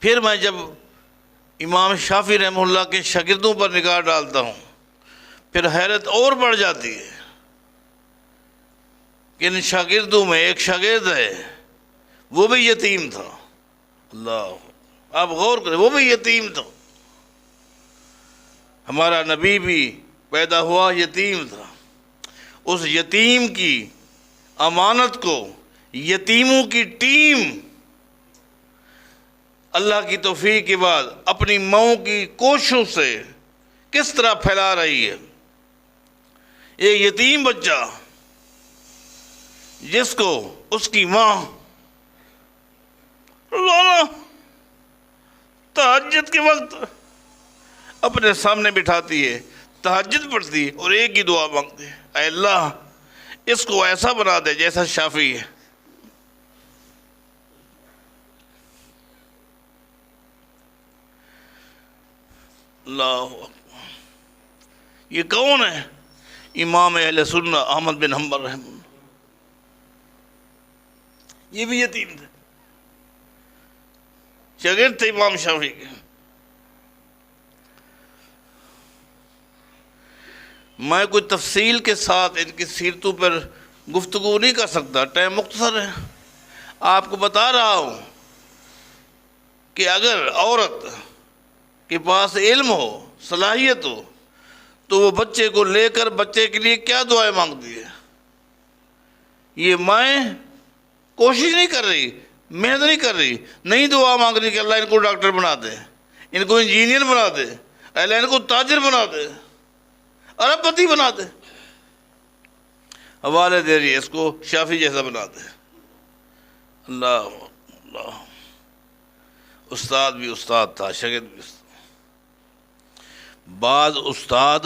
پھر میں جب امام شافعی رحمہ اللہ کے شاگردوں پر نگاہ ڈالتا ہوں پھر حیرت اور بڑھ جاتی ہے کہ ان شاگردوں میں ایک شاگرد ہے وہ بھی یتیم تھا. اللہ، آپ غور کریں، وہ بھی یتیم تھا. ہمارا نبی بھی پیدا ہوا یتیم تھا. اس یتیم کی امانت کو یتیموں کی ٹیم اللہ کی توفیق کے بعد اپنی ماؤں کی کوششوں سے کس طرح پھیلا رہی ہے. ایک یتیم بچہ جس کو اس کی ماں روزانہ تہجد کے وقت اپنے سامنے بٹھاتی ہے، تہجد پڑھتی ہے اور ایک ہی دعا مانگتی ہے، اے اللہ اس کو ایسا بنا دے جیسا شافعی ہے. اللہ اکبر. یہ کون ہے؟ امام اہل سنہ احمد بن حنبل رحمہ اللہ. یہ بھی یتیم تھے، شاگرد تھے امام شافعی کے. میں کوئی تفصیل کے ساتھ ان کی سیرتوں پر گفتگو نہیں کر سکتا، ٹائم مختصر ہے. آپ کو بتا رہا ہوں کہ اگر عورت کے پاس علم ہو، صلاحیت ہو، تو وہ بچے کو لے کر بچے کے لیے کیا دعائیں مانگتی ہے. یہ مائیں کوشش نہیں کر رہی، محنت نہیں کر رہی، نہیں دعا مانگ رہی کہ اللہ ان کو ڈاکٹر بنا دے، ان کو انجینئر بنا دے، اللہ ان کو تاجر بنا دے، ارب پتی بنا دے. حوالے دے رہی ہے اس کو شافعی جیسا بنا دے. اللہ اللہ. استاد بھی استاد تھا، شاگرد بھی استاد. بعض استاد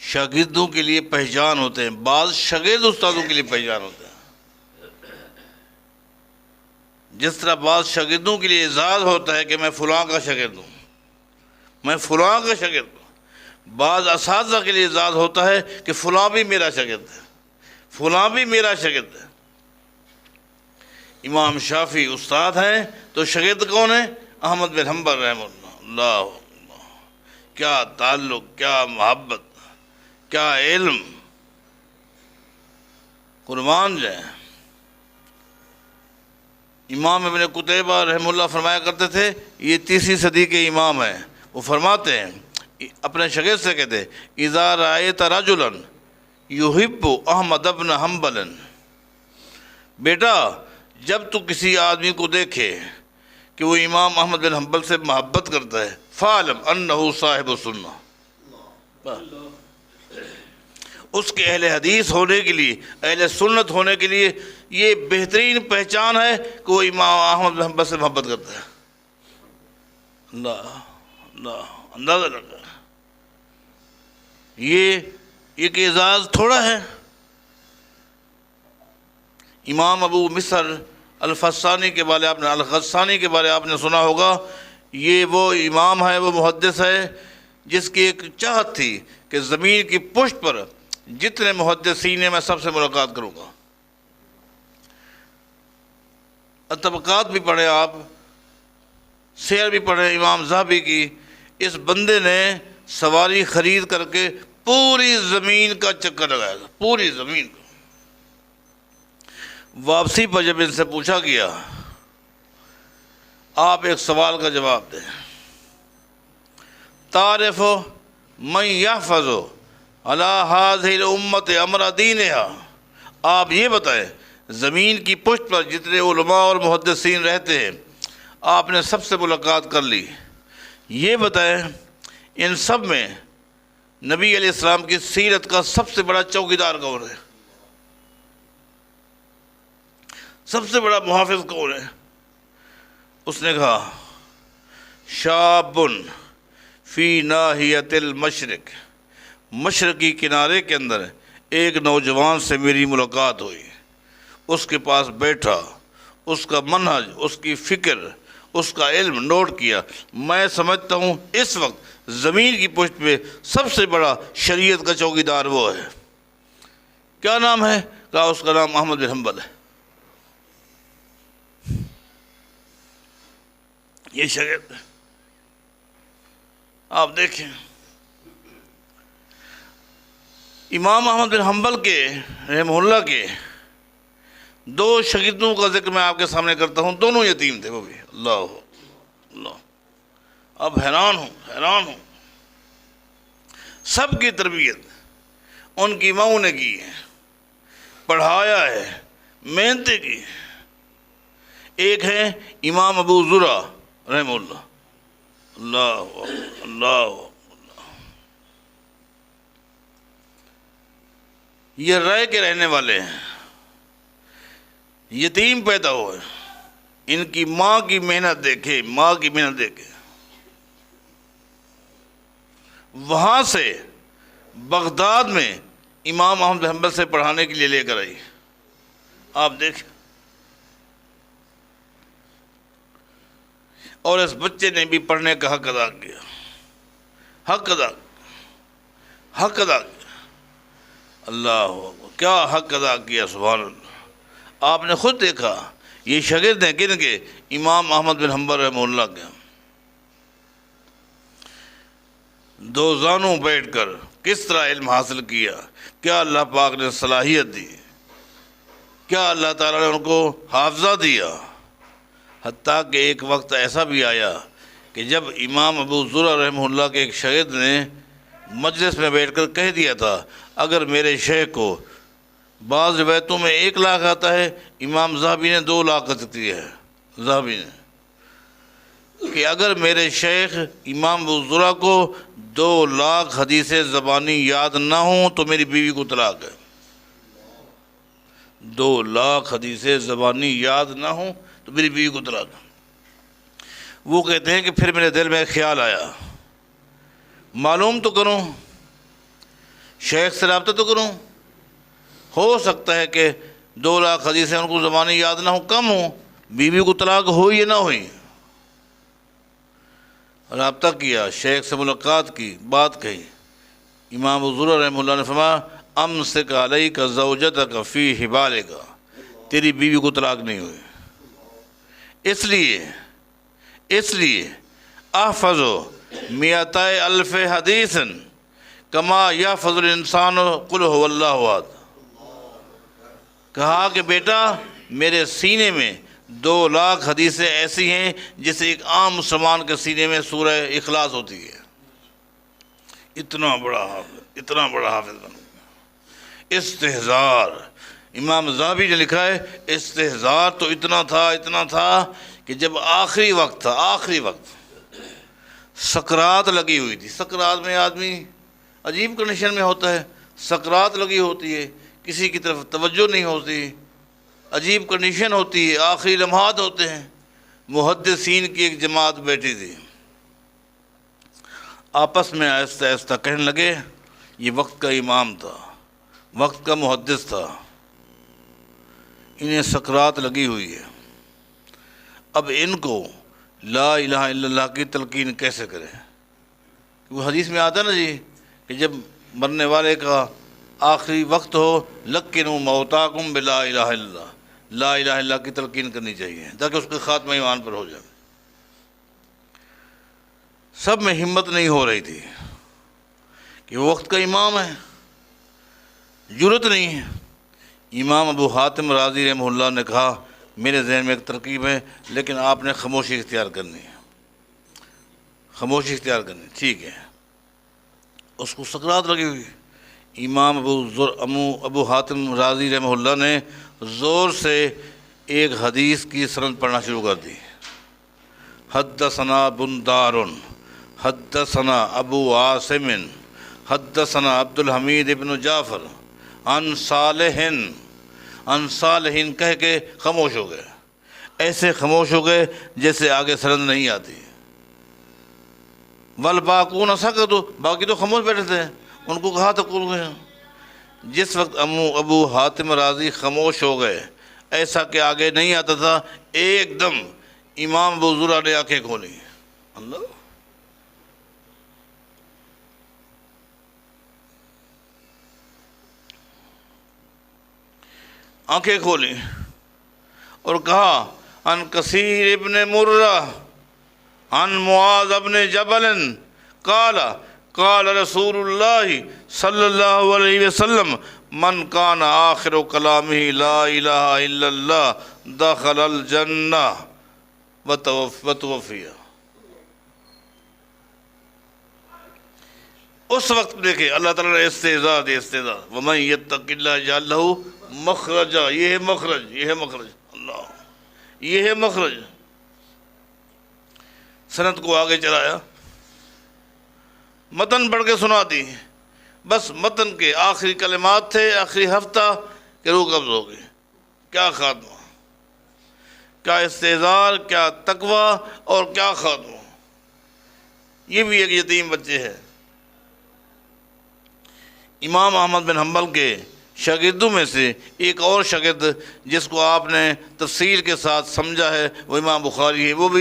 شاگردوں کے لیے پہچان ہوتے ہیں، بعض شاگرد استادوں کے لیے پہچان ہوتے ہیں. جس طرح بعض شاگردوں کے لیے اعزاز ہوتا ہے کہ میں فلاں کا شاگرد ہوں، میں فلاں کا شاگرد ہوں. بعض اساتذہ کے لیے اعزاز ہوتا ہے کہ فلاں بھی میرا شاگرد ہے، فلاں بھی میرا شاگرد ہے. امام شافعی استاد ہیں تو شاگرد کون ہیں؟ احمد بن حنبل رحمہ اللہ. اللہ، کیا تعلق، کیا محبت، کیا علم، قربان جائیں. امام ابن قتیبہ رحمہ اللہ فرمایا کرتے تھے، یہ 3 صدی کے امام ہیں. وہ فرماتے ہیں، اپنے شاگرد سے کہتے، اذا رأیت رجلا یحب احمد بن حنبل، بیٹا جب تو کسی آدمی کو دیکھے کہ وہ امام احمد بن حنبل سے محبت کرتا ہے، فعلم انہ صاحب سنہ. اس کے اہل حدیث ہونے کے لیے، اہل سنت ہونے کے لیے یہ بہترین پہچان ہے کہ وہ امام احمد بن حنبل سے محبت کرتا ہے. اللہ اللہ، اندازہ لگا. یہ ایک اعزاز تھوڑا ہے. امام ابو مصر الفسانی کے بارے الغسانی کے بارے آپ نے سنا ہوگا. یہ وہ امام ہے، وہ محدث ہے جس کی ایک چاہت تھی کہ زمین کی پشت پر جتنے محدثین ہیں میں سب سے ملاقات کروں گا. طبقات بھی پڑھیں آپ، سیر بھی پڑھیں امام ذہبی کی. اس بندے نے سواری خرید کر کے پوری زمین کا چکر لگایا تھا، پوری زمین کا. واپسی پر جب ان سے پوچھا گیا، آپ ایک سوال کا جواب دیں، تعرف من یحفظ علی ہذہ الامت امر دینہا. آپ یہ بتائیں زمین کی پشت پر جتنے علماء اور محدثین رہتے ہیں آپ نے سب سے ملاقات کر لی، یہ بتائیں ان سب میں نبی علیہ السلام کی سیرت کا سب سے بڑا چوکیدار کون ہے؟ سب سے بڑا محافظ کون ہے؟ اس نے کہا شاب فی ناحیت المشرق، مشرقی کنارے کے اندر ایک نوجوان سے میری ملاقات ہوئی، اس کے پاس بیٹھا، اس کا منہج، اس کی فکر، اس کا علم نوٹ کیا. میں سمجھتا ہوں اس وقت زمین کی پشت پہ سب سے بڑا شریعت کا چوکیدار وہ ہے. کیا نام ہے؟ کہا اس کا نام احمد بن حنبل ہے. یہ شاگرد آپ دیکھیں، امام احمد بن حنبل کے رحمہ اللہ کے دو شاگردوں کا ذکر میں آپ کے سامنے کرتا ہوں، دونوں یتیم تھے وہ بھی۔ اللہ اللہ، اب حیران ہوں، سب کی تربیت ان کی ماؤں نے کی ہے، پڑھایا ہے، محنتیں کی۔ ایک ہے امام ابو زرع رحمہ اللہ، اللہ، یہ رائے کے رہنے والے ہیں، یتیم پیدا ہوئے، ان کی ماں کی محنت دیکھے، وہاں سے بغداد میں امام احمد بن حنبل سے پڑھانے کے لیے لے کر آئی۔ آپ دیکھیں، اور اس بچے نے بھی پڑھنے کا حق ادا کیا، حق ادا کیا۔ اللہ کیا حق ادا کیا، سبحان اللہ۔ آپ نے خود دیکھا یہ شاگرد ہیں کن کے؟ امام احمد بن حنبل رحمہ اللہ کے۔ دو زانوں بیٹھ کر کس طرح علم حاصل کیا، کیا اللہ پاک نے صلاحیت دی، کیا اللہ تعالیٰ نے ان کو حافظہ دیا۔ حتیٰ کہ ایک وقت ایسا بھی آیا کہ جب امام ابو زرع رحمہ اللہ کے ایک شاگرد نے مجلس میں بیٹھ کر کہہ دیا تھا، اگر میرے شیخ کو بعض روایتوں میں 1 لاکھ آتا ہے، امام ذہبی نے 2 لاکھ کا ذکر کیا ہے، ذہبی نے، کہ اگر میرے شیخ امام ابو زرع کو 2 لاکھ حدیثیں زبانی یاد نہ ہوں تو میری بیوی کو طلاق ہے۔ 2 لاکھ حدیثیں زبانی یاد نہ ہوں تو میری بیوی کو طلاق ہے۔ وہ کہتے ہیں کہ پھر میرے دل میں خیال آیا، معلوم تو کروں، شیخ سے رابطہ تو کروں، ہو سکتا ہے کہ 2 لاکھ حدیثیں ان کو زبانی یاد نہ ہوں، کم ہوں، بیوی کو طلاق ہوئی یا نہ ہوئی۔ رابطہ کیا، شیخ سے ملاقات کی، بات کہی۔ امام ابو زرع رحمہ اللہ نے فرمایا، امسک علیک زوجتک فی حبالک، تیری بیوی کو طلاق نہیں ہوئی۔ اس لیے احفظو 200,000 حدیث کما یحفظ الانسان قل هو اللہ احد۔ کہا کہ بیٹا میرے سینے میں 2 لاکھ حدیثیں ایسی ہیں جیسے ایک عام مسلمان کے سینے میں سورہ اخلاص ہوتی ہے۔ اتنا بڑا حافظ بن گیا۔ استحضار، امام ذہبی نے لکھا ہے، استحضار تو اتنا تھا کہ جب آخری وقت سکرات لگی ہوئی تھی، سکرات میں آدمی عجیب کنڈیشن میں ہوتا ہے، سکرات لگی ہوتی ہے، کسی کی طرف توجہ نہیں ہوتی، عجیب کنڈیشن ہوتی ہے، آخری لمحات ہوتے ہیں۔ محدثین کی ایک جماعت بیٹھی تھی، آپس میں آہستہ آہستہ کہنے لگے، یہ وقت کا امام تھا، وقت کا محدث تھا، انہیں سکرات لگی ہوئی ہے، اب ان کو لا الہ الا اللہ کی تلقین کیسے کریں؟ وہ حدیث میں آتا نا جی کہ جب مرنے والے کا آخری وقت ہو، لکنوا موتاکم بلا الہ الا اللہ، لا الہ الا اللہ کی تلقین کرنی چاہیے تاکہ اس کا خاتمہ ایمان پر ہو جائے۔ سب میں ہمت نہیں ہو رہی تھی کہ وہ وقت کا امام ہے، جرأت نہیں ہے۔ امام ابو حاتم رازی رحمہ اللہ نے کہا، میرے ذہن میں ایک ترکیب ہے لیکن آپ نے خاموشی اختیار کرنی ہے، ٹھیک ہے۔ اس کو سکرات لگی ہوئی، امام ابو حاتم رازی رحمہ اللہ نے زور سے ایک حدیث کی سند پڑھنا شروع کر دی۔ حدثنا بندار حدثنا ابو عاصم حدثنا عبد الحمید ابن جعفر عن صالح کہہ کے خاموش ہو گئے، ایسے خاموش ہو گئے جیسے آگے سند نہیں آتی۔ والباقون سکتوا، باقی تو خاموش بیٹھے تھے، ان کو کہا تھا کھل گئے۔ جس وقت ابو حاتم رازی خاموش ہو گئے، ایسا کہ آگے نہیں آتا تھا، ایک دم امام ابو زرع نے آنکھیں کھولی، اللہ، آنکھیں کھولی اور کہا، ان کثیر ابن مرہ عن معاذ بن جبل قال قال رسول اللہ صلی اللہ علیہ وسلم من کان آخر کلامہ لا الہ الا اللہ دخل الجنہ وتوفی۔ اس وقت دیکھیں اللہ تعالیٰ نے استعداد وَمَن يَتَّقِ اللَّهَ يَجْعَل لَّهُ مَخْرَجًا، یہ ہے مخرج اللہ، یہ ہے مخرج۔ سند کو آگے چلایا، متن پڑھ کے سنا دی، بس متن کے آخری کلمات تھے آخری ہفتہ کہ روح قبض ہو گئی۔ کیا خاتمہ، کیا استعداد، کیا تقوی اور کیا خاتمہ۔ یہ بھی ایک یتیم بچے ہے۔ امام احمد بن حنبل کے شاگردوں میں سے ایک اور شاگرد جس کو آپ نے تفصیل کے ساتھ سمجھا ہے وہ امام بخاری ہے، وہ بھی